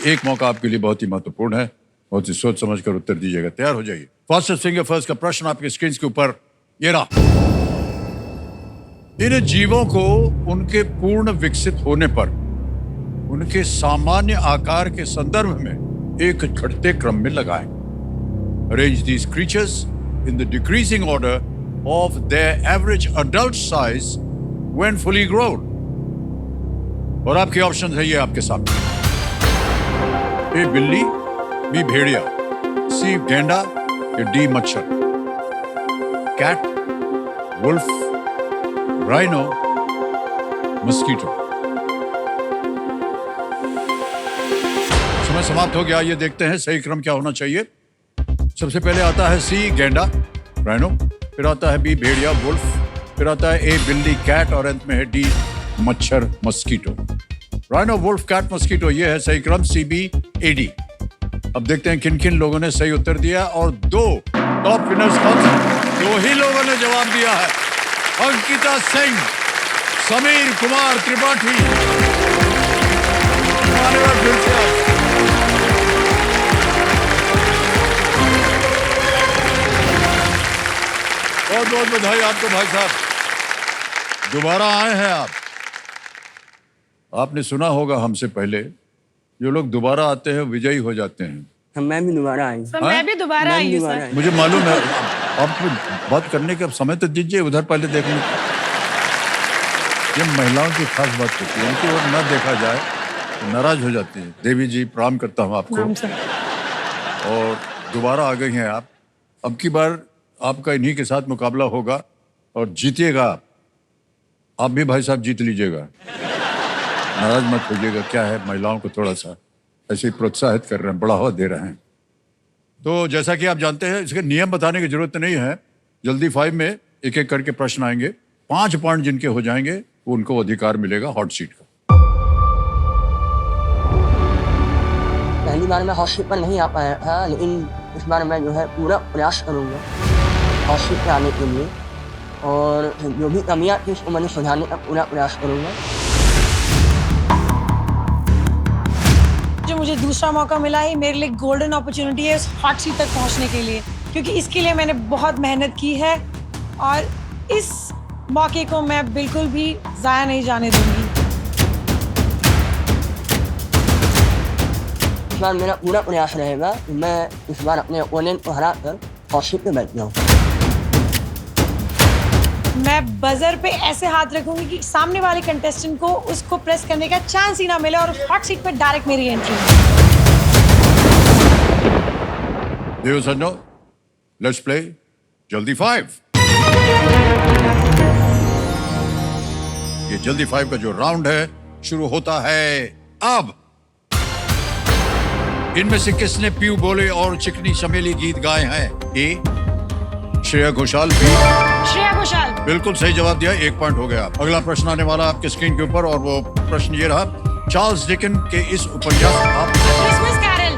एक मौका आपके लिए बहुत ही महत्वपूर्ण है, बहुत ही सोच समझ कर उत्तर दीजिएगा। तैयार हो जाइए। फास्टेस्ट फिंगर फर्स्ट का प्रश्न आपके स्क्रीन के ऊपर ये रहा। इन जीवों को उनके पूर्ण विकसित होने पर उनके सामान्य आकार के संदर्भ में एक घटते क्रम में लगाएं। Arrange these creatures in the decreasing order of their average adult size when fully grown. और आपके ऑप्शन है ये आपके सामने। ए बिल्ली, बी भेड़िया, सी गेंडा या डी मच्छर। Cat, wolf, rhino, mosquito. समय समाप्त हो गया। ये देखते हैं सही क्रम क्या होना चाहिए। सबसे पहले आता है सी गेंडा, राइनो, फिर आता है बी भेड़िया, वुल्फ, फिर आता है ए बिल्ली, कैट और अंत में है डी मच्छर, mosquito. Rhino, wolf, cat, mosquito, ये है सही क्रम, सी बी ए डी। अब देखते हैं किन किन लोगों ने सही उत्तर दिया और दो टॉप विनर्स कौन से? दो ही लोगों ने जवाब दिया है, अंकिता सिंह, समीर कुमार त्रिपाठी। बहुत बहुत बधाई आपको भाई साहब, दोबारा आए हैं आप। आपने सुना होगा हमसे पहले, जो लोग दोबारा आते हैं विजयी हो जाते हैं। मैं भी दोबारा आई। मैं भी दोबारा आई हूँ सर। मुझे मालूम है, आपको बात करने का समय तो दीजिए, उधर पहले देखने। ये महिलाओं की खास बात होती है, उनकी ओर न देखा जाए तो नाराज हो जाती है। देवी जी, प्रणाम करता हूँ आपको। और दोबारा आ गई हैं आप। अब की बार आपका इन्हीं के साथ मुकाबला होगा और जीतिएगा आप। आप भी भाई साहब जीत लीजिएगा, नाराज मत होइएगा। क्या है, महिलाओं को थोड़ा सा ऐसे ही प्रोत्साहित कर रहे हैं, बढ़ावा दे रहे हैं। तो जैसा कि आप जानते हैं, इसके नियम बताने की जरूरत नहीं है। जल्दी 5 में एक एक करके प्रश्न आएंगे। 5 पॉइंट जिनके हो जाएंगे उनको अधिकार मिलेगा हॉट सीट का। पहली बार मैं हॉट सीट पर नहीं आ पाया था, लेकिन इस बार मैं जो है पूरा प्रयास करूंगा हॉट सीट पे आने के लिए, और जो भी कमियां थी उसको मैंने सुधारने का पूरा प्रयास करूंगा। जो मुझे दूसरा मौका मिला है, मेरे लिए गोल्डन अपॉर्चुनिटी है हॉट सीट तक पहुंचने के लिए, क्योंकि इसके लिए मैंने बहुत मेहनत की है और इस मौके को मैं बिल्कुल भी जाया नहीं जाने दूंगी। इस बार मेरा पूरा प्रयास रहेगा कि मैं इस बार अपने ओपोनेंट को हरा कर हॉट सीट पे बैठ जाऊं। मैं बजर पे ऐसे हाथ रखूंगी कि सामने वाले कंटेस्टेंट को उसको प्रेस करने का चांस ही ना मिले और हॉट सीट पे डायरेक्ट मेरी एंट्री हो। देव सज्जनों, लेट्स प्ले जल्दी 5। ये जल्दी 5 का जो राउंड है शुरू होता है अब। इनमें से किसने पीयू बोले और चिकनी चमेली गीत गाए हैं? ए श्रेया घोषाल, बी श्रेया घोषाल। बिल्कुल सही जवाब दिया, 1 पॉइंट हो गया। अगला प्रश्न आने वाला आपके स्क्रीन के ऊपर और वो प्रश्न ये रहा। चार्ल्स डिकन के इस उपन्यास Christmas Carol.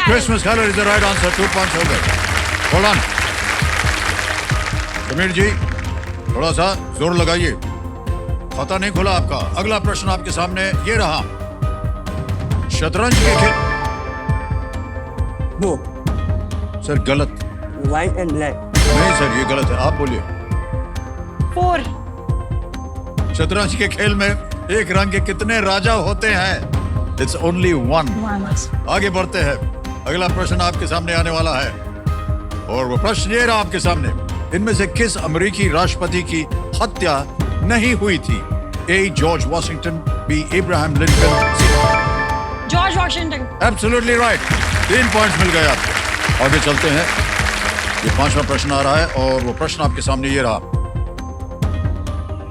Christmas Carol is the right answer. 2 points हो गए। होल्ड ऑन समीर जी, थोड़ा सा जोर लगाइए, खाता नहीं खुला आपका। अगला प्रश्न आपके सामने ये रहा। शतरंज के खेल। दो। सर गलत। White and black. नहीं सर, ये गलत है, आप बोलिए। 4। शतरंज के खेल में एक रंग के कितने राजा होते हैं? It's only 1। आगे बढ़ते हैं। अगला प्रश्न आपके सामने आने वाला है और वो प्रश्न ये रहा आपके सामने। इनमें से किस अमेरिकी राष्ट्रपति की हत्या नहीं हुई थी? A George Washington, B Abraham Lincoln, George Washington. Absolutely right. 3 points मिल गए आपको। आगे चलते हैं। ये 5वां प्रश्न आ रहा है और वो प्रश्न आपके सामने ये रहा।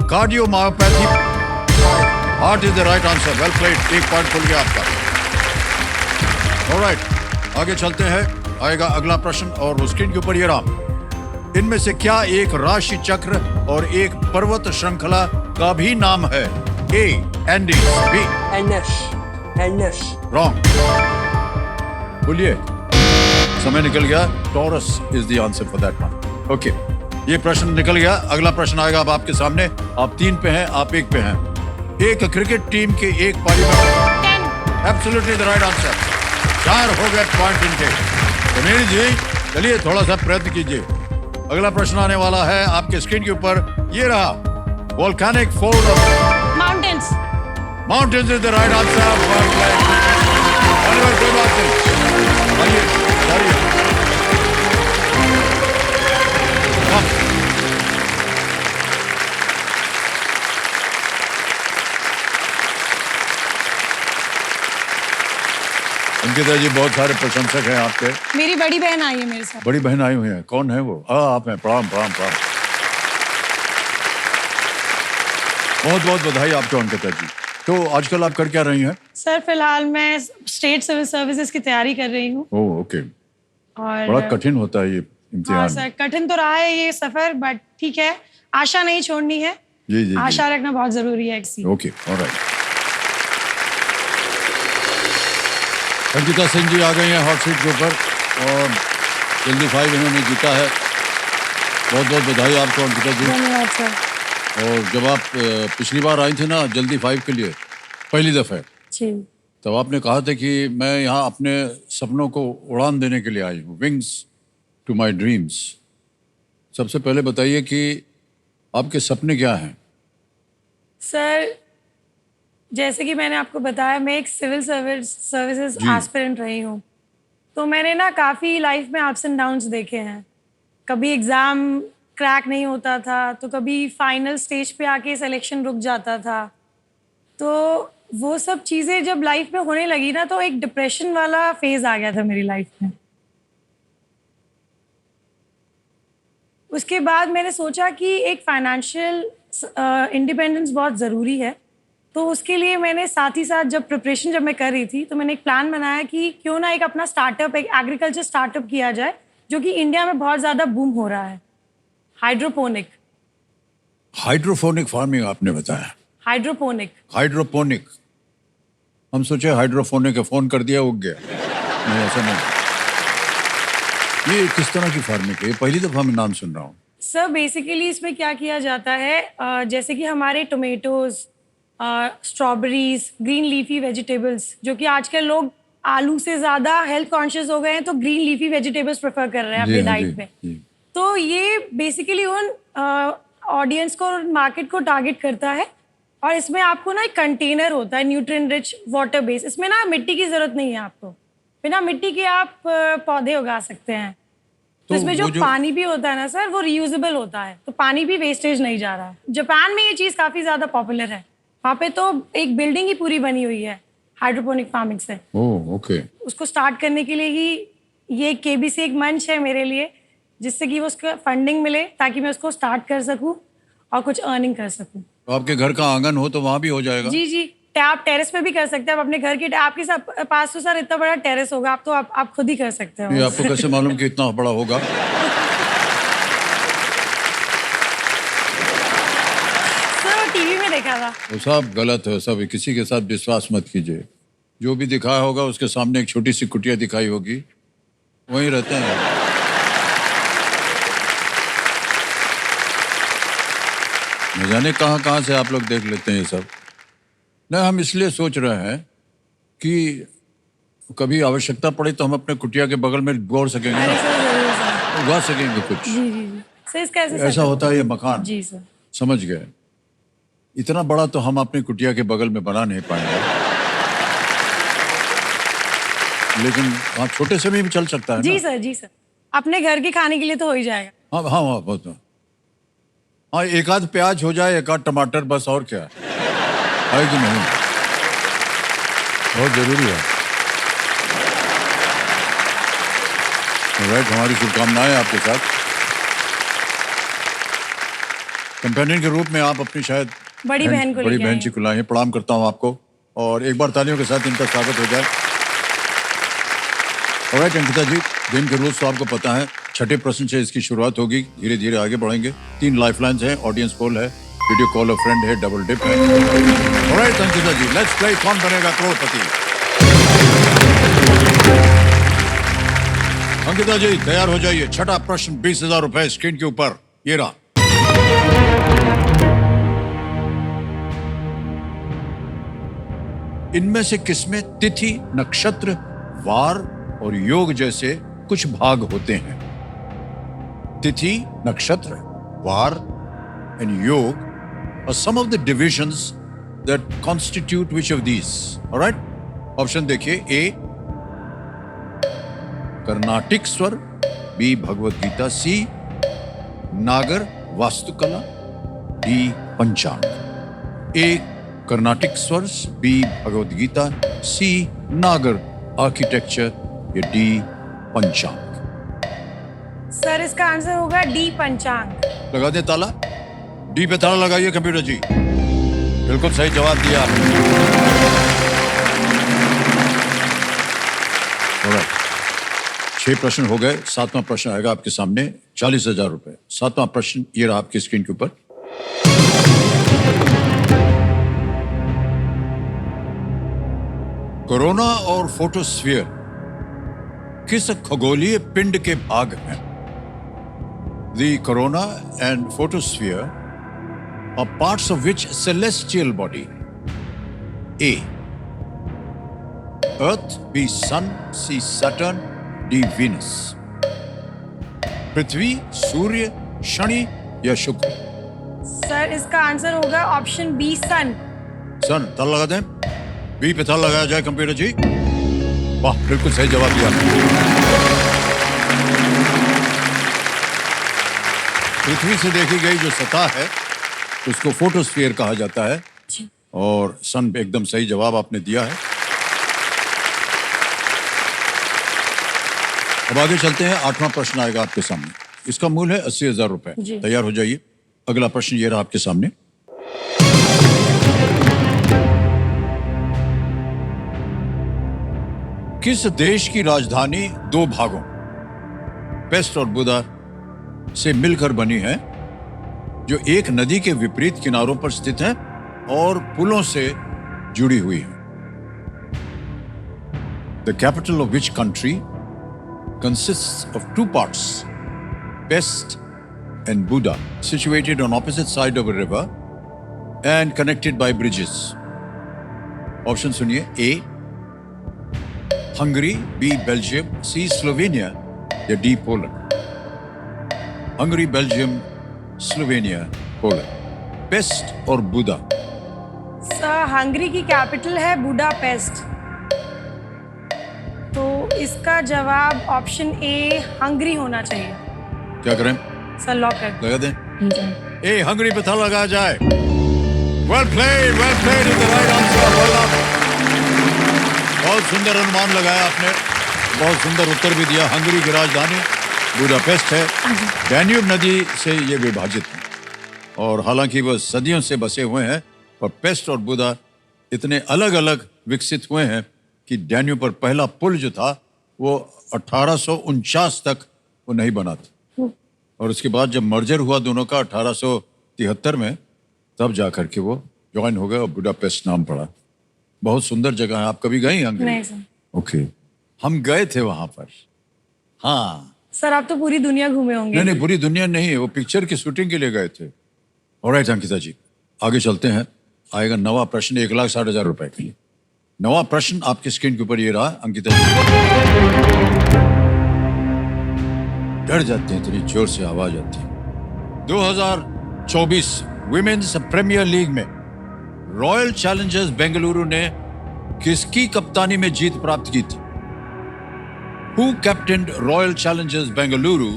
Cardiomyopathy, heart is the right answer. Well played. 1 point खुल गया आपका। ऑलराइट, आगे चलते हैं। आएगा अगला प्रश्न और वो स्क्रीन के ऊपर ये रहा। इनमें से क्या एक राशि चक्र और एक पर्वत श्रृंखला का भी नाम है? ए एंडीज, बी एंडस। रॉन्ग। बोलिए। समय निकल गया। Taurus is the answer for that one. Okay, ये प्रश्न निकल गया। अगला प्रश्न आएगा अब आपके सामने। आप 3 पे हैं, आप 1 पे हैं। एक क्रिकेट टीम के एक पारी में एब्सोल्युटली द राइट आंसर। 4 हो गए पॉइंट इनके। तो मीनू जी चलिए थोड़ा सा प्रयत्न कीजिए। अगला प्रश्न आने वाला है आपके स्क्रीन के ऊपर, ये रहा। Volcanic fold of mountains. Mountains is the right answer. कोई बात नहीं, आइए जाइए। अंकिता जी बहुत सारे प्रशंसक हैं आपके। मेरी बड़ी बहन आई है मेरे साथ। बड़ी बहन आई हुई है, कौन है वो? आप हैं, प्रणाम प्रणाम प्रणाम। बहुत बहुत बधाई आपको अंकिता जी। तो आजकल आप कर क्या रही हैं? सर फिलहाल मैं स्टेट सिविल सर्विसेज की तैयारी कर रही हूँ। Oh okay. और बड़ा कठिन होता है ये हाँ इम्तिहान। सर, कठिन तो रहा है ये सफर, बट ठीक है, आशा नहीं छोड़नी है। जी जी आशा रखना बहुत जरूरी है। Okay alright. अंकिता सिंह जी आ गई हैं हॉट सीट के ऊपर और जल्दी 5 इन्होंने जीता है। बहुत बहुत बधाई आपको अंकिता जी। धन्यवाद सर। और जब आप पिछली बार आई थी ना जल्दी 5 के लिए पहली दफे, जी तब आपने कहा था कि मैं यहाँ अपने सपनों को उड़ान देने के लिए आई हूँ, विंग्स टू माय ड्रीम्स। सबसे पहले बताइए कि आपके सपने क्या हैं? सर, जैसे कि मैंने आपको बताया, मैं एक सिविल सर्विसेज जी। एस्पिरेंट रही हूँ। तो मैंने ना काफ़ी लाइफ में अप्स एंड डाउन्स देखे हैं। कभी एग्ज़ाम क्रैक नहीं होता था, तो कभी फाइनल स्टेज पे आके सिलेक्शन रुक जाता था। तो वो सब चीज़ें जब लाइफ में होने लगी ना, तो एक डिप्रेशन वाला फेज आ गया था मेरी लाइफ में। उसके बाद मैंने सोचा कि एक फाइनेंशियल इंडिपेंडेंस बहुत ज़रूरी है। तो उसके लिए मैंने साथ ही साथ जब प्रिपरेशन जब मैं कर रही थी, तो मैंने एक प्लान बनाया कि क्यों ना एक अपना स्टार्टअप, एक एग्रीकल्चर स्टार्टअप किया जाए, जो कि इंडिया में बहुत ज़्यादा बूम हो रहा है। हाइड्रोपोनिक। हाइड्रोफोनिक फार्मिंग आपने बताया। हाइड्रोपोनिक। हाइड्रोपोनिक। हम सोचे हाइड्रोफोनिक है, फोन कर दिया उग गया। नहीं ऐसा नहीं। ये किस तरह की फार्मिंग है? ये पहली दफा मैं नाम सुन रहा हूँ। सर बेसिकली इसमें क्या किया जाता है, जैसे कि हमारे tomatoes, strawberries, green leafy vegetables, जो कि आजकल लोग आलू से ज़्यादा हेल्थ कॉन्शियस हो गए हैं, तो ग्रीन लीफी वेजिटेबल्स प्रेफर कर रहे हैं जी अपनी हाँ, डाइट जी, में। जी। तो ये बेसिकली उन ऑडियंस को, मार्केट को टारगेट करता है। और इसमें आपको ना एक कंटेनर होता है, न्यूट्रिएंट रिच, वाटर बेस। इसमें ना मिट्टी की ज़रूरत नहीं है आपको, बिना मिट्टी के आप पौधे उगा सकते हैं। तो इसमें जो पानी भी होता है ना सर, वो रियूजेबल होता है, तो पानी भी वेस्टेज नहीं जा रहा है। जापान में ये चीज़ काफ़ी ज़्यादा पॉपुलर है। वहाँ पे तो एक बिल्डिंग ही पूरी बनी हुई है हाइड्रोपोनिक फार्मिंग से। Oh okay. उसको स्टार्ट करने के लिए ही ये केबीसी एक मंच है मेरे लिए, जिससे कि वो उसका फंडिंग मिले, ताकि मैं उसको स्टार्ट कर सकूँ और कुछ अर्निंग कर सकूँ। तो आपके घर का आंगन हो तो वहाँ भी हो जाएगा? जी जी, आप टेरेस पे भी कर सकते हैं। आप अपने घर के, आपके पास तो सर इतना बड़ा टेरेस होगा, आप तो आप खुद ही कर सकते हो। ये आपको कैसे मालूम कि इतना बड़ा होगा? सर टीवी में देखा था। वो सब गलत है, सब किसी के साथ विश्वास मत कीजिए। जो भी दिखाया होगा उसके सामने एक छोटी सी कुटिया दिखाई होगी, वहीं रहते हैं। न जाने कहाँ कहाँ से आप लोग देख लेते हैं ये सब। नहीं, हम इसलिए सोच रहे हैं कि कभी आवश्यकता पड़े तो हम अपने कुटिया के बगल में बोर सकेंगे अरे ना, सर जरूर सर। उगा सकेंगे कुछ। जी जी जी सर, इसका ऐसा होता है ये मकान। जी सर। समझ गए। इतना बड़ा तो हम अपनी कुटिया के बगल में बना नहीं पाएंगे, लेकिन हाँ छोटे से भी चल सकता है जी ना? सर, जी सर, अपने घर के खाने के लिए तो हो ही जाएगा। हाँ हाँ हाँ बहुत। हाँ एक आध प्याज हो जाए, एक आध टमाटर, बस। और क्या है कि नहीं? बहुत जरूरी है। राइट, हमारी शुभकामनाएं आपके साथ। कंपेनियन के रूप में आप अपनी शायद बड़ी बहन को बड़ी लेके बहन आए जी को लाए हैं। प्रणाम करता हूं आपको, और एक बार तालियों के साथ इनका स्वागत हो जाए। ऑलराइट अंकिता जी, गेम के रूल्स तो आपको पता है। छठे प्रश्न से इसकी शुरुआत होगी, धीरे धीरे आगे बढ़ेंगे। 3 लाइफलाइंस हैं, ऑडियंस पोल है, वीडियो कॉल अ फ्रेंड है, डबल डिप है। Alright Ankita ji, let's play Kaun Banega करोड़पति। अंकिता जी तैयार हो जाइए। छठा प्रश्न 20,000 रुपए स्क्रीन के ऊपर, ये रहा। इनमें से किसमें तिथि, नक्षत्र, वार और योग जैसे कुछ भाग होते हैं? तिथि, नक्षत्र, वार एंड योग are some of the divisions that constitute which of these? All right? Option देखिए. A कर्नाटिक स्वर, B भगवत गीता, C नागर वास्तुकला, D पंचांग. A कर्नाटिक स्वर, B भगवत गीता, C नागर आर्किटेक्चर या D पंचांग. सर इसका आंसर होगा डी पंचांग. लगा दे ताला. डी पे ताला लगाइए कंप्यूटर जी. बिल्कुल सही जवाब दिया आपने. Alright. 6 प्रश्न हो गए. 7वां प्रश्न आएगा आपके सामने. 40,000 रुपए. 7वां प्रश्न ये रहा आपकी स्क्रीन के ऊपर. कोरोना और फोटोस्फीयर किस खगोलीय पिंड के भाग हैं? The corona and photosphere are parts of which celestial body? A. Earth, B. Sun, C. Saturn, D. Venus. पृथ्वी, सूर्य, शनि या शुक्र? सर इसका आंसर होगा ऑप्शन बी सन. सन. ताला लगा दें. बी पे ताला लगाया जाए कंप्यूटर जी. वाह, बिल्कुल सही जवाब दिया. पृथ्वी से देखी गई जो सतह है उसको फोटोस्फीयर कहा जाता है. और सन पे एकदम सही जवाब आपने दिया है. अब आगे चलते हैं. 8वां प्रश्न आएगा आपके सामने. इसका मूल है 80,000 रुपए. तैयार हो जाइए. अगला प्रश्न ये रहा आपके सामने. किस देश की राजधानी 2 भागों पेस्ट और बुदा से मिलकर बनी है, जो एक नदी के विपरीत किनारों पर स्थित है और पुलों से जुड़ी हुई है? The capital of which country consists of 2 parts, Pest and Buda, situated on opposite side of a river and connected by bridges? Option सुनिए. A Hungary, B Belgium, C Slovenia या D Poland? Hungary, Belgium, Slovenia, Poland. Paste और बुदा? Sir Hungary की capital है Budapest. तो इसका जवाब option A Hungary होना चाहिए. क्या करें? सर लॉक कर लगा दें. ए हंगरी पे ताला लगाया जाए. Well played, well played. Is the right answer. Well done. बहुत सुंदर अनुमान लगाया आपने. बहुत सुंदर उत्तर भी दिया. हंगरी की राजधानी बुडापेस्ट है. डैन्यूब नदी से ये विभाजित है और हालांकि वह सदियों से बसे हुए हैं, पर पेस्ट और बुदा इतने अलग अलग विकसित हुए हैं कि डैन्यूब पर पहला पुल जो था वो 1849 तक वो नहीं बना था. और उसके बाद जब मर्जर हुआ दोनों का 1873 में, तब जाकर के वो ज्वाइन हो गए और बुडापेस्ट नाम पड़ा. बहुत सुंदर जगह है. आप कभी गए हैं हंगरी? नहीं सर. ओके. हम गए थे वहां पर. हाँ सर आप तो पूरी दुनिया घूमे होंगे. नहीं, पूरी दुनिया नहीं, वो पिक्चर की शूटिंग के लिए गए थे. ऑलराइट अंकिता जी, आगे चलते हैं. आएगा 9वां प्रश्न 1,60,000 रुपए के लिए. 9वां प्रश्न आपके स्क्रीन के ऊपर ये रहा अंकिता जी. डर जाते हैं, इतनी जोर से आवाज आती है. 2024 विमेन्स प्रीमियर लीग में रॉयल चैलेंजर्स बेंगलुरु ने किसकी कप्तानी में जीत प्राप्त की थी? Who captained Royal Challengers Bengaluru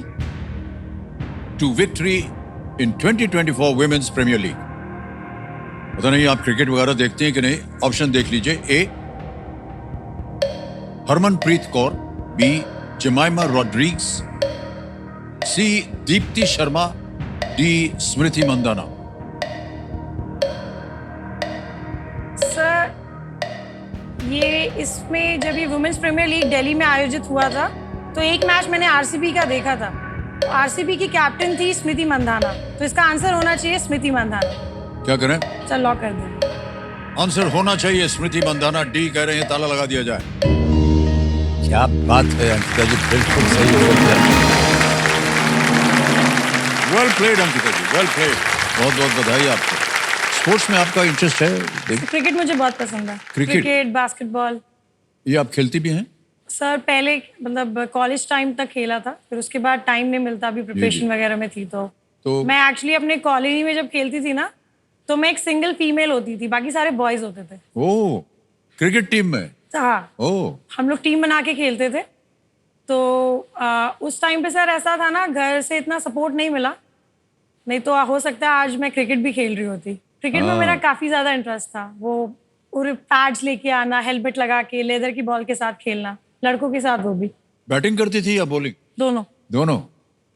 to victory in 2024 Women's Premier League? पता नहीं आप क्रिकेट वगैरह देखते हैं कि नहीं. ऑप्शन देख लीजिए. A Harmanpreet Kaur, B Jemimah Rodrigues, C Deepti Sharma, D Smriti Mandhana. Sir ये इसमें जब ये वुमेन्स प्रीमियर लीग दिल्ली में आयोजित हुआ था तो एक मैच मैंने आरसीबी का देखा था. आरसीबी की कैप्टन थी स्मृति मंदाना. तो इसका आंसर होना चाहिए स्मृति मंदाना. क्या करें? चल लॉक कर दो. आंसर होना चाहिए स्मृति मंदाना. डी कह रहे हैं. ताला लगा दिया जाए. क्या बात है अंकिता जी, बिल्कुल सही उत्तर. वेल प्लेड अंकिता जी, वेल प्लेड. बहुत बहुत बधाई आपको. स्पोर्ट्स में आपका इंटरेस्ट है? क्रिकेट मुझे बहुत पसंद है। क्रिकेट? बास्केटबॉल। ये आप खेलती भी हैं? सर पहले मतलब कॉलेज टाइम तक खेला था, फिर उसके बाद टाइम नहीं मिलता, अभी प्रिपरेशन वगैरह में थी तो मैं एक्चुअली अपने कॉलोनी में जब खेलती थी ना, तो मैं एक सिंगल फीमेल होती थी, बाकी सारे बॉयज होते थे। ओह, क्रिकेट टीम में? हाँ, ओह, हम लोग टीम बना के खेलते थे। तो उस टाइम पे सर ऐसा था ना, घर से इतना सपोर्ट नहीं मिला, नहीं तो हो सकता है आज मैं क्रिकेट भी खेल रही होती। क्रिकेट में मेरा काफी ज्यादा इंटरेस्ट था, वो पूरे पैड्स लेके आना, हेलमेट लगा के लेदर की बॉल के साथ खेलना, लड़कों के साथ वो भी। बैटिंग करती थी या बॉलिंग? दोनों। दोनों?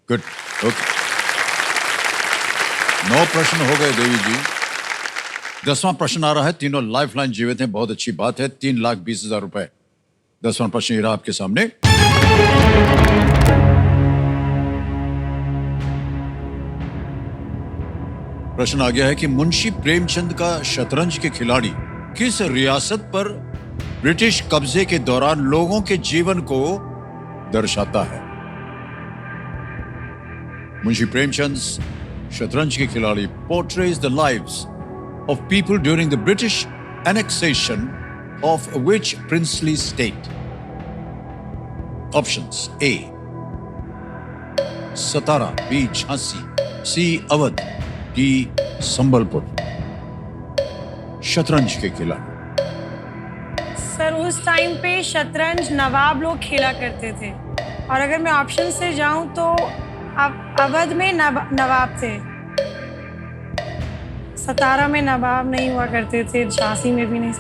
Good, okay. 9 प्रश्न हो गए देवी जी। 10वां प्रश्न आ रहा है, तीनों लाइफलाइन जीवित हैं, बहुत अच्छी बात है। 3,20,000 रुपए। 10वां प्रश्न ये रहा आपके सामने। प्रश्न आ गया है कि मुंशी प्रेमचंद का शतरंज के खिलाड़ी किस रियासत पर ब्रिटिश कब्जे के दौरान लोगों के जीवन को दर्शाता है? मुंशी प्रेमचंद शतरंज के खिलाड़ी portrays the lives of people during the British annexation of which princely state? Options: A. Satara, B. Jhansi, C. Awadh, D. Sambalpur. शतरंज के खिलाड़ी। सर उस टाइम पे शतरंज नवाब लोग खेला करते थे, और अगर मैं ऑप्शन से जाऊं तो अवध में नवाब थे, सतारा में नवाब नहीं हुआ करते थे, झांसी में भी नहीं।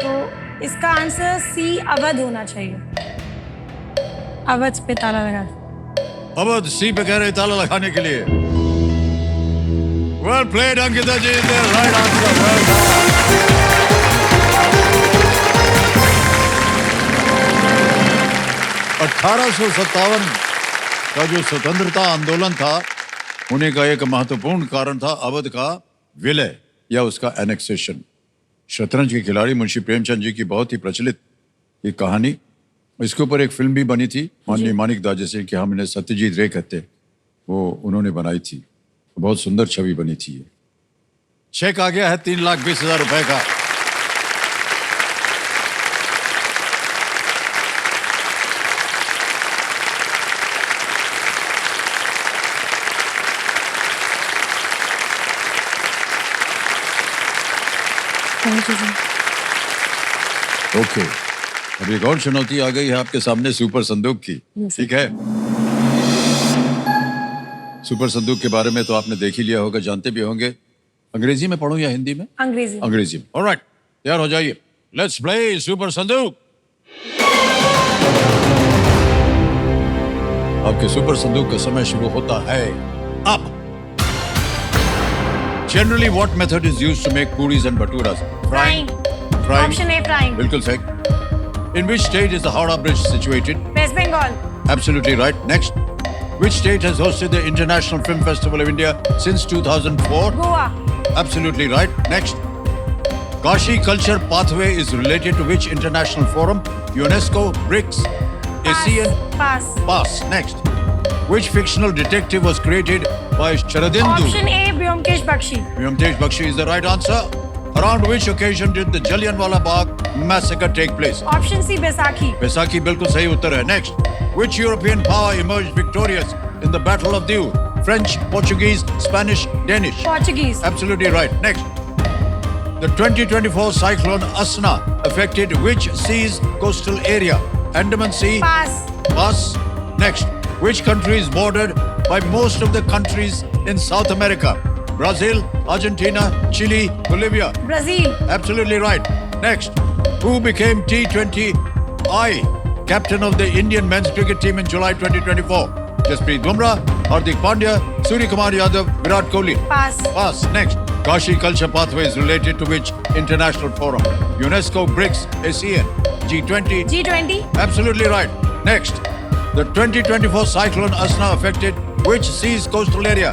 तो इसका आंसर सी अवध होना चाहिए। अवध पे ताला लगा। अवध सी पे कह रहे ताला लगाने के लिए। वेल प्लेड अंकिता जी, राइट आंसर। वेल 1857 का जो स्वतंत्रता आंदोलन था, होने का एक महत्वपूर्ण कारण था अवध का विलय या उसका एनेक्सेशन। शतरंज के खिलाड़ी मुंशी प्रेमचंद जी की बहुत ही प्रचलित ये कहानी, इसके ऊपर एक फिल्म भी बनी थी, माननीय मानिक दा जैसे कि हम इन्हें सत्यजीत रे कहते, वो उन्होंने बनाई थी। बहुत सुंदर छवि बनी थी ये। चेक आ गया है 3,20,000 रुपए का। ओके, अब एक और चुनौती आ गई है आपके सामने सुपर संदूक की। ठीक है, सुपर संदूक के बारे में तो आपने देख ही लिया होगा, जानते भी होंगे। अंग्रेजी में पढ़ूं या हिंदी में? अंग्रेजी। अंग्रेजी में। ऑलराइट, तैयार हो जाइए। लेट्स प्ले सुपर संदूक। आपके सुपर संदूक का समय शुरू होता है अब। Generally, what method is used to make puris and bhaturas? Frying. Frying. Option A, frying. बिल्कुल सही। In which state is the Howrah Bridge situated? West Bengal. Absolutely right. Next. Which state has hosted the International Film Festival of India since 2004? Goa. Absolutely right. Next. Kashi Culture Pathway is related to which international forum? UNESCO, BRICS, ASEAN? Pass. Pass. Next. Which fictional detective was created by Sharadindu? Option A, Byomkesh Bakshi. Vyomkesh Bakshi is the right answer. Around which occasion did the Jallianwala Bagh massacre take place? Option C, Baisakhi. Baisakhi बिल्कुल सही उत्तर है. Next. Which European power emerged victorious in the Battle of Diu? French, Portuguese, Spanish, Danish? Portuguese. Absolutely right. Next. The 2024 cyclone Asna affected which sea's coastal area? Andaman Sea? Pass. Pass. Next. Which country is bordered by most of the countries in South America? Brazil, Argentina, Chile, Bolivia? Brazil. Absolutely right. Next. Who became T20I captain of the Indian men's cricket team in July 2024? Jasprit Bumrah, Hardik Pandya, Suryakumar Yadav, Virat Kohli? Pass. Pass. Next. Kashi Culture Pathway is related to which international forum? UNESCO, BRICS, ASEAN, G20? G20. Absolutely right. Next. The 2024 cyclone Asna affected which sea's coastal area?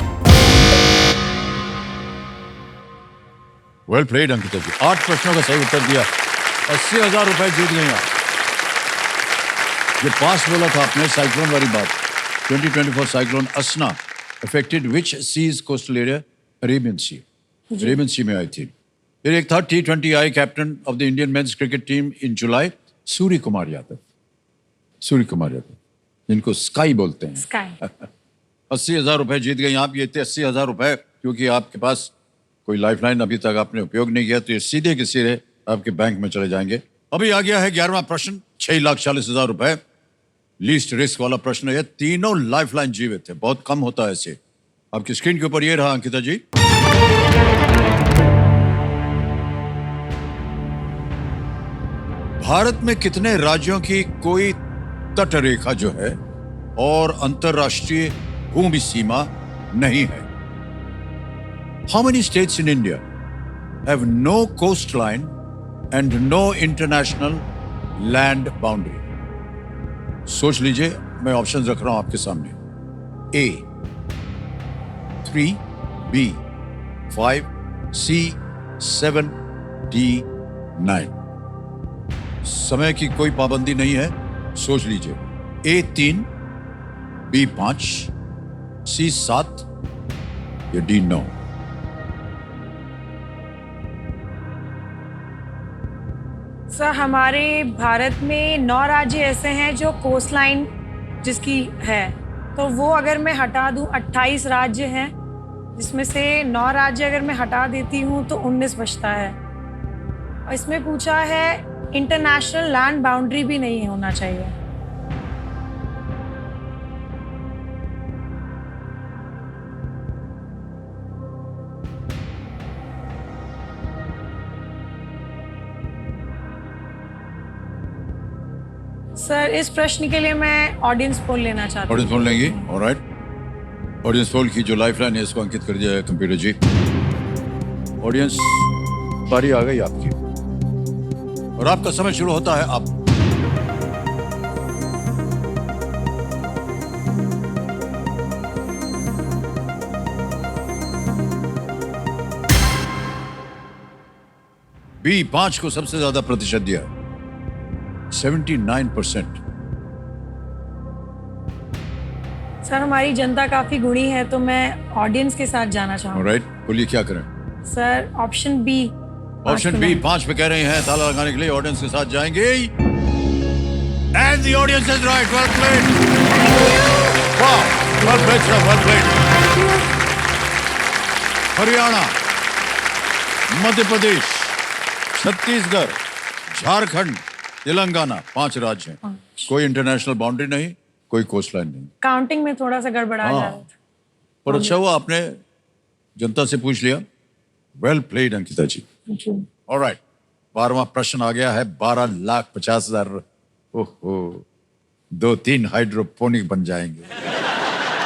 Well played, Ankita जी। 8 प्रश्नों का सही उत्तर दिया। 80,000 रुपए जीत गई आप। ये पास बोला था आपने साइक्लोन वाली बात। 2024 cyclone Asna affected which sea's coastal area? Arabian Sea. रेमन सी में आई थी। फिर एक था T20I captain of the Indian men's cricket team in July, Surya Kumar Yadav, जिनको स्काई बोलते हैं। स्काई 80,000 रुपए जीत गए आप। ये थे 80,000 रुपए, क्योंकि आपके पास कोई लाइफलाइन अभी तक आपने उपयोग नहीं किया, तो ये सीधे के सीधे आपके बैंक में चले जाएंगे। अभी आ गया है 11वां प्रश्न, 6,40,000 रुपए, लीस्ट रिस्क वाला प्रश्न है। तीनों लाइफलाइन जीवित है, बहुत कम होता है ऐसे। आपकी स्क्रीन के ऊपर ये रहा अंकिता जी। भारत में कितने राज्यों की कोई तट रेखा जो है और अंतरराष्ट्रीय भूमि सीमा नहीं है? How many states in India have no coastline and no international land boundary? सोच लीजिए, मैं ऑप्शन रख रहा हूं आपके सामने। A 3, B 5, C 7, D 9। समय की कोई पाबंदी नहीं है, सोच लीजिए। A 3, B 5, C 7 या D 9? सर, हमारे भारत में 9 राज्य ऐसे हैं जो कोस्ट लाइन जिसकी है, तो वो अगर मैं हटा दूं 28 राज्य हैं, जिसमें से 9 राज्य अगर मैं हटा देती हूं तो 19 बचता है। और इसमें पूछा है इंटरनेशनल लैंड बाउंड्री भी नहीं होना चाहिए। सर, इस प्रश्न के लिए मैं ऑडियंस पोल लेना चाहती हूँ। ऑडियंस पोल लेंगी? ऑलराइट। ऑडियंस पोल की जो लाइफलाइन है इसको अंकित कर दिया है कंप्यूटर जी। ऑडियंस, बारी आ गई आपकी और आपका समय शुरू होता है अब। B5 को सबसे ज्यादा प्रतिशत दिया, 79%। सर, हमारी जनता काफी गुणी है, तो मैं ऑडियंस के साथ जाना चाहूँगी। ऑलराइट, बोलिए क्या करें? Sir, option B. Option B 5 पे कह रहे हैं, ताला लगाने के लिए ऑडियंस के साथ जाएंगे। And the audience is right. Well played. वाह, well played sir, well played. Haryana, Madhya Pradesh, Chhattisgarh, Jharkhand, Telangana, 5 राज्य हैं। कोई इंटरनेशनल बाउंड्री नहीं, कोई कोस्ट लाइन नहीं। काउंटिंग में थोड़ा सा गड़बड़ा जा रहा था। पर अच्छा हुआ आपने जनता से पूछ लिया। वेल प्लेड अंकिता जी। ऑलराइट, 12वां प्रश्न आ गया है, 12,50,000। ओहो, 2-3 हाइड्रोपोनिक बन जाएंगे।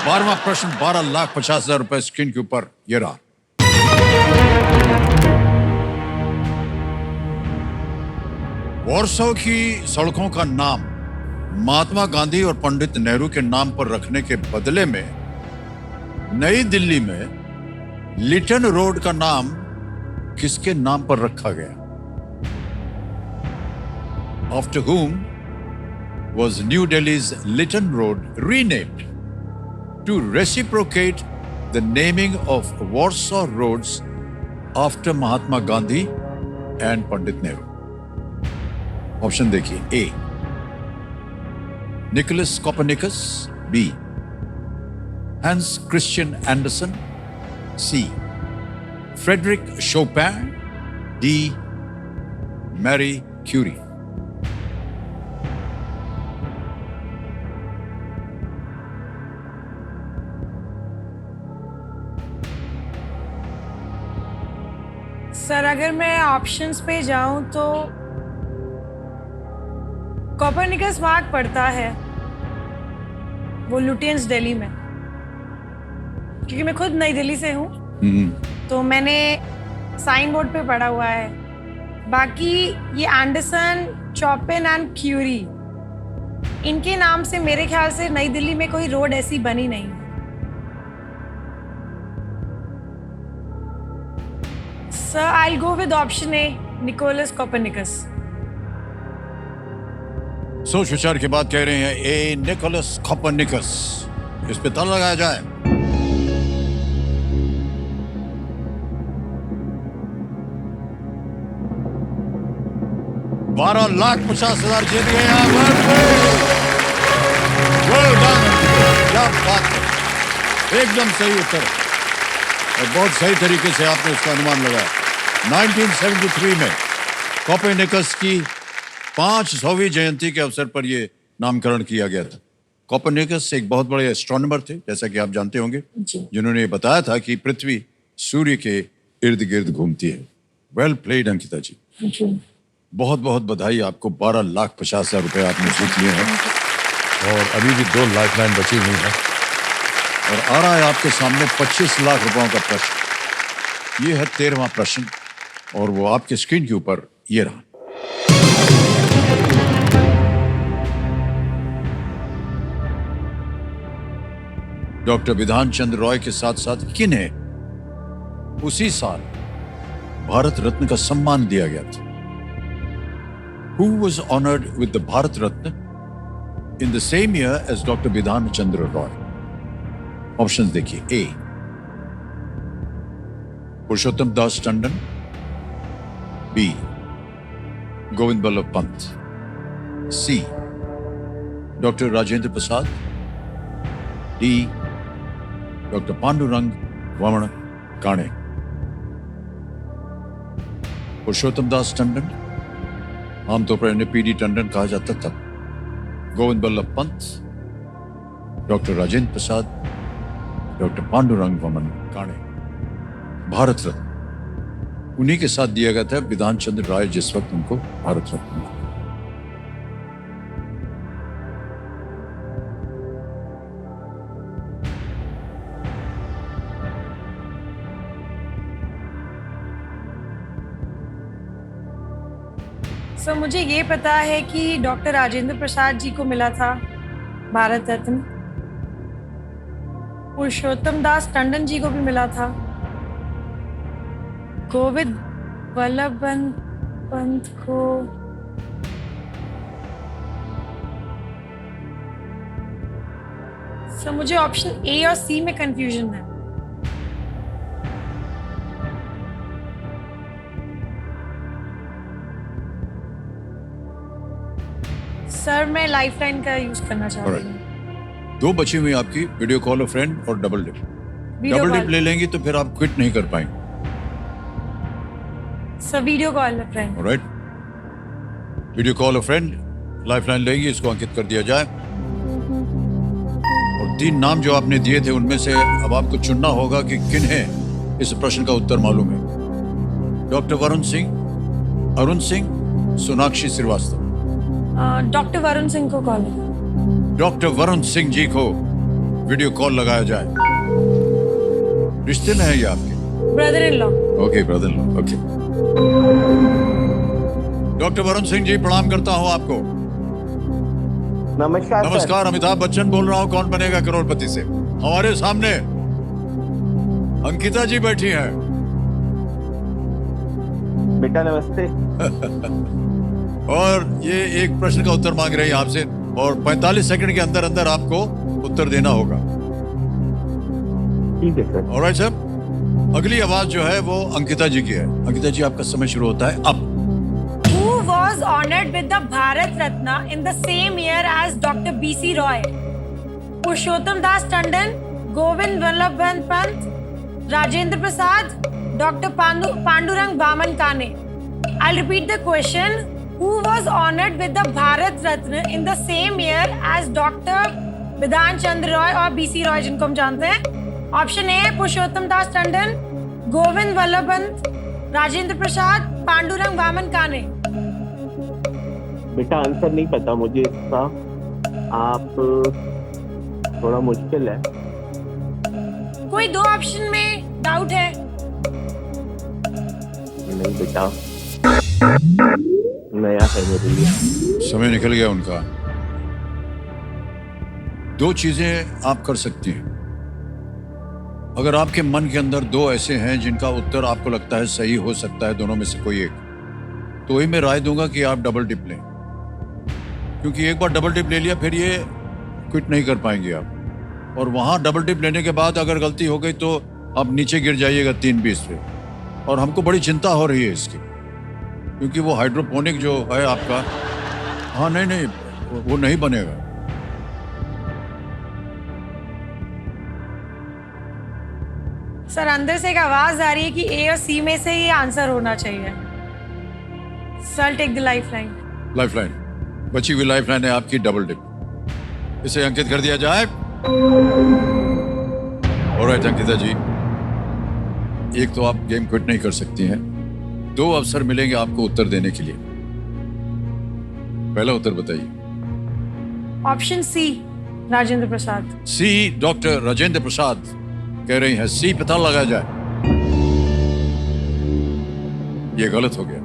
12वां प्रश्न, 12,50,000 रुपए स्क्रीन के ऊपर ये रहा। वॉर्सो की सड़कों का नाम महात्मा गांधी और पंडित नेहरू के नाम पर रखने के बदले में नई दिल्ली में लिटन रोड का नाम किसके नाम पर रखा गया? After whom was New Delhi's Lytton Road renamed to reciprocate the naming of Warsaw roads after Mahatma Gandhi and Pandit Nehru? Option देखिए। A Nicolaus Copernicus, B Hans Christian Andersen, C Frederic Chopin, D Marie Curie. Sir, अगर मैं options पे जाऊं तो Copernicus मार्ग पड़ता है, वो लुटियंस दिल्ली में, क्योंकि मैं खुद नई दिल्ली से हूँ, तो मैंने साइन बोर्ड पे पढ़ा हुआ है। बाकी ये एंडरसन, चॉपिन एंड क्यूरी, इनके नाम से मेरे ख्याल से नई दिल्ली में कोई रोड ऐसी बनी नहीं। Sir, I will go with option A, Nicolaus Copernicus. सोच विचार के बाद कह रहे हैं ए निकोलस कोपरनिकस। इस पे ताला लगाया जाए। 12,50,000 जीत गए आप। Well done, क्या बात है, एकदम सही उत्तर और बहुत सही तरीके से आपने उसका अनुमान लगाया। 1973 में कोpernicus की 500वीं जयंती के अवसर पर यह नामकरण किया गया था। कोpernicus एक बहुत बड़े एस्ट्रोनॉमर थे, जैसा कि आप जानते होंगे, जिन्होंने बताया था कि पृथ्वी सूर्य के इर्द गिर्द घूमती है। वेल प्लेड अंकिता जी, बहुत बहुत बधाई आपको। 12,50,000 रुपए आपने जीत लिए हैं और अभी भी 2 लाइफलाइन बची हुई है और आ रहा है आपके सामने 25 लाख रुपयों का प्रश्न। ये है 13वां प्रश्न और वो आपके स्क्रीन के ऊपर ये रहा। डॉक्टर विधान चंद्र रॉय के साथ साथ किन्हें उसी साल भारत रत्न का सम्मान दिया गया था? Who was honored with the Bharat Ratna in the same year as Dr. Bidhan Chandra Roy? Options देखिए। A. Purushottam Das Tandon, B. Govind Ballabh Pant, C. Doctor Rajendra Prasad, D. Doctor Pandurang Vaman Kane. पुरुषोत्तम दास टंडन, आमतौर पर इन्हें पीडी टंडन कहा जाता था। गोविंद बल्लभ पंत, डॉक्टर राजेंद्र प्रसाद, डॉक्टर पांडुरंग वमन काणे। भारत रत्न उन्हीं के साथ दिया गया था विधान चंद्र राय जिस वक्त उनको भारत रत्न मिला। सो मुझे ये पता है कि डॉक्टर राजेंद्र प्रसाद जी को मिला था भारत रत्न, पुरुषोत्तम दास टंडन जी को भी मिला था, गोविंद वल्लभ पंत को सो मुझे ऑप्शन ए और सी में कंफ्यूजन है। सर मैं लाइफलाइन का यूज करना चाहती हूँ। 2 बची हुई आपकी, वीडियो कॉल अ फ्रेंड और डबल डिप। डबल डिप ले लेंगी तो फिर आप क्विट नहीं कर पाएंगे। Sir video call a friend. Alright, video call a friend lifeline लेंगी, इसको अंकित कर दिया जाए। और 3 नाम जो आपने दिए थे उनमें से अब आपको चुनना होगा कि किन्हें इस प्रश्न का उत्तर मालूम है। डॉक्टर वरुण सिंह, अरुण सिंह, सोनाक्षी श्रीवास्तव। डॉक्टर वरुण सिंह को कॉल। डॉक्टर वरुण सिंह जी को वीडियो कॉल लगाया जाए। रिश्ते में है ये आपके? Brother in law. Okay, brother in law. Okay, doctor Varun Singh ji प्रणाम करता हूँ आपको। नमस्कार। नमस्कार, अमिताभ बच्चन बोल रहा हूँ कौन बनेगा करोड़पति से। हमारे सामने अंकिता जी बैठी हैं। बेटा नमस्ते। और ये एक प्रश्न का उत्तर मांग रहे हैं आपसे और 45 सेकंड के अंदर अंदर आपको उत्तर देना होगा। ठीक है सर। ऑलराइट सर, अगली आवाज जो है वो अंकिता जी की है। अंकिता जी आपका समय शुरू होता है अब। Who was honored with the Bharat Ratna in the same year as Dr. B.C. Roy? Purushottam Das Tandon, Govind Vallabh Pant, Rajendra Prasad, doctor Pandurang Vaman काने। I'll repeat the question. Who was honored with the Bharat Ratna in the same year as Dr. Bidhan Chandra Roy और B.C. Roy जिनको हम जानते हैं? Option A पुरुषोत्तम दास टंडन, गोविंद वल्लभ पंत, राजेंद्र प्रसाद, पांडुरंग वामन काने। बेटा answer नहीं पता मुझे इसका, आप थोड़ा मुश्किल है। कोई 2 ऑप्शन में डाउट है? नहीं बेटा, नया है मेरे लिए। समय निकल गया उनका। 2 चीजें आप कर सकती हैं। अगर आपके मन के अंदर 2 ऐसे हैं जिनका उत्तर आपको लगता है सही हो सकता है, दोनों में से कोई एक, तो वही मैं राय दूंगा कि आप डबल डिप लें, क्योंकि एक बार डबल डिप ले लिया फिर ये क्विट नहीं कर पाएंगे आप। और वहां डबल डिप लेने के बाद अगर गलती हो गई तो आप नीचे गिर जाइएगा 320 पे, और हमको बड़ी चिंता हो रही है इसकी। क्योंकि वो हाइड्रोपोनिक जो है आपका, हाँ नहीं नहीं वो नहीं बनेगा। सर अंदर से एक आवाज आ रही है कि ए और सी में से ये आंसर होना चाहिए। Sir take the lifeline. Lifeline, बची हुई लाइफलाइन है आपकी डबल डिप, इसे अंकित कर दिया जाए। ऑलराइट अंकिता जी, एक तो आप गेम क्विट नहीं कर सकती हैं, 2 अवसर मिलेंगे आपको उत्तर देने के लिए। पहला उत्तर बताइए। Option C, Rajendra Prasad. सी, डॉक्टर राजेंद्र प्रसाद कह रही हैं सी, पता लगा जाए। ये गलत हो गया।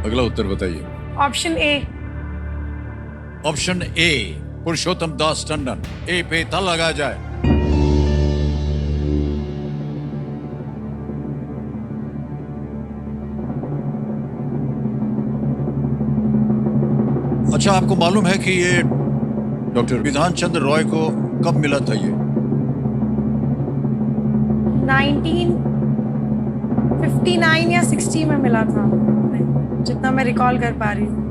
अगला उत्तर बताइए। Option A. ऑप्शन ए, पुरुषोत्तम दास टंडन, ए पे ता लगा जाए। अच्छा, आपको मालूम है कि ये डॉक्टर विधान चंद्र रॉय को कब मिला था? ये 1959 या 60 में मिला था, जितना मैं रिकॉल कर पा रही हूँ।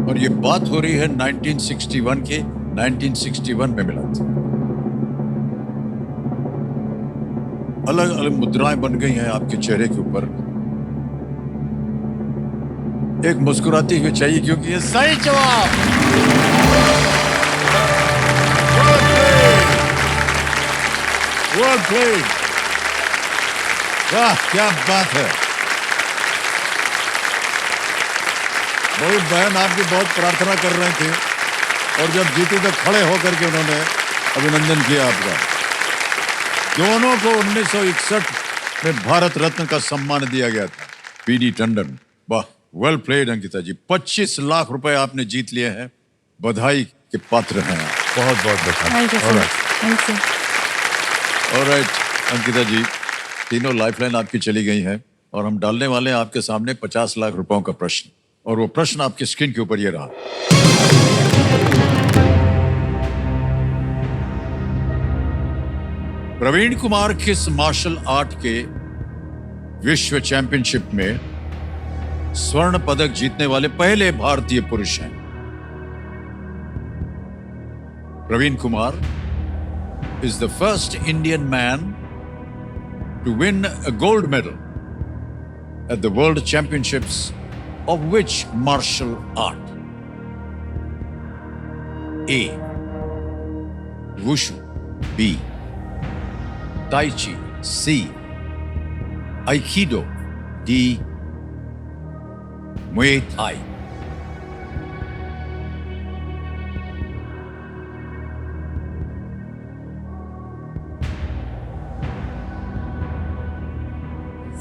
और ये बात हो रही है 1961 के, 1961 में मिला था। अलग अलग मुद्राएं बन गई हैं आपके चेहरे के ऊपर। एक मुस्कुराती हुई चाहिए क्योंकि ये सही जवाब। Well played. वाह क्या बात है। बड़ी बहन आपकी बहुत प्रार्थना कर रहे थे और जब जीती तो खड़े होकर के उन्होंने अभिनंदन किया आपका। दोनों को 1961 में भारत रत्न का सम्मान दिया गया था, पीडी टंडन। वाह, वेल प्लेड अंकिता जी। 25 लाख रुपए आपने जीत लिए हैं, बधाई के पात्र हैं आप। बहुत बहुत बधाई। Thank you. ऑलराइट अंकिता जी, तीनों लाइफलाइन आपकी चली गई हैं और हम डालने वाले हैं आपके सामने 50 लाख रुपयों का प्रश्न, और वो प्रश्न आपकी स्क्रीन के ऊपर ये रहा। प्रवीण कुमार किस मार्शल आर्ट के विश्व चैंपियनशिप में स्वर्ण पदक जीतने वाले पहले भारतीय पुरुष हैं? Praveen Kumar is the first Indian man to win a gold medal at the World Championships of which martial art? A. Wushu. B. Tai Chi. C. Aikido. D. Muay Thai.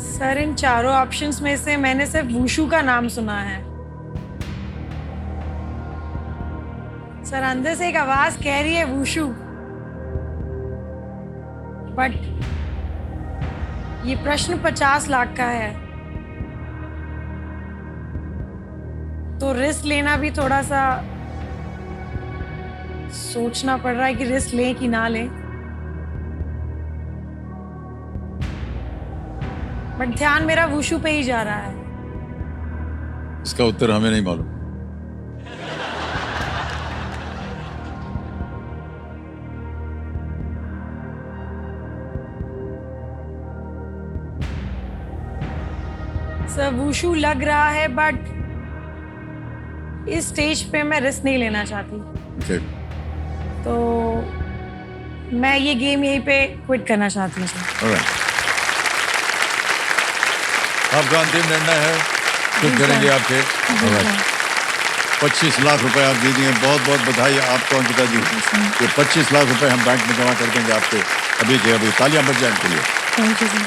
Sir इन चारों ऑप्शंस में से मैंने सिर्फ वुशु का नाम सुना है। सर अंदर से एक आवाज कह रही है वुशु, बट ये प्रश्न 50 लाख का है, तो रिस्क लेना भी थोड़ा सा सोचना पड़ रहा है कि रिस्क लें कि ना लें। बट ध्यान मेरा वुशु पे ही जा रहा है। इसका उत्तर हमें नहीं मालूम। सर वुशु लग रहा है, बट इस स्टेज पे मैं रिस्क नहीं लेना चाहती। Okay. तो मैं ये गेम यहीं पे क्विट करना चाहती हूँ सर। Alright. आपका अंतिम निर्णय है, कुछ करेंगे आपके। 25 लाख रुपए आप दे दिए, बहुत बहुत बधाई आपको अंकिता जी। ये 25 लाख रुपए हम बैंक में जमा कर देंगे आपके अभी के अभी। तालियां बज जाए इनके लिए। Thank you sir.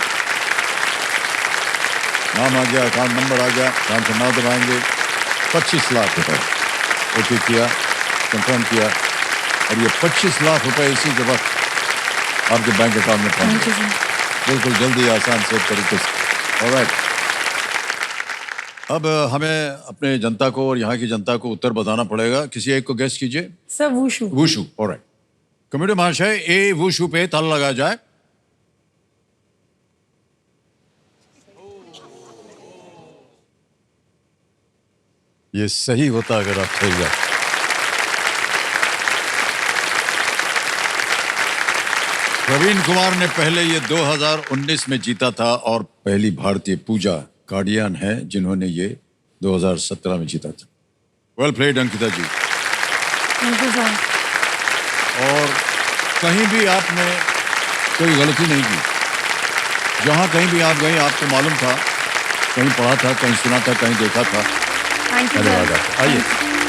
नाम आ गया, अकाउंट नंबर आ गया, नाम से नाम दबाएंगे। 25 लाख रुपए ओके किया, कंफर्म किया, और ये 25 लाख रुपए इसी के वक्त आपके बैंक अकाउंट में पहुंच गए, बिल्कुल जल्दी आसान से तरीके से। ऑलराइट, अब हमें अपने जनता को और यहाँ की जनता को उत्तर बताना पड़ेगा। किसी एक को गेस कीजिए। Sir wushu. Wushu, alright. Committee महाशय ए वुशु पे ताला लगाया जाए। ये सही होता अगर आप सही जाते। प्रवीण कुमार ने पहले ये 2019 में जीता था और पहली भारतीय पूजा कार्डियन है जिन्होंने ये 2017 में जीता था। Well played Ankita ji. Thank you sir. और कहीं भी आपने कोई गलती नहीं की। जहां कहीं भी आप गए आपको मालूम था, कहीं पढ़ा था, कहीं सुना था, कहीं देखा था। थैंक यू धन्यवाद सर। आपका। आइए।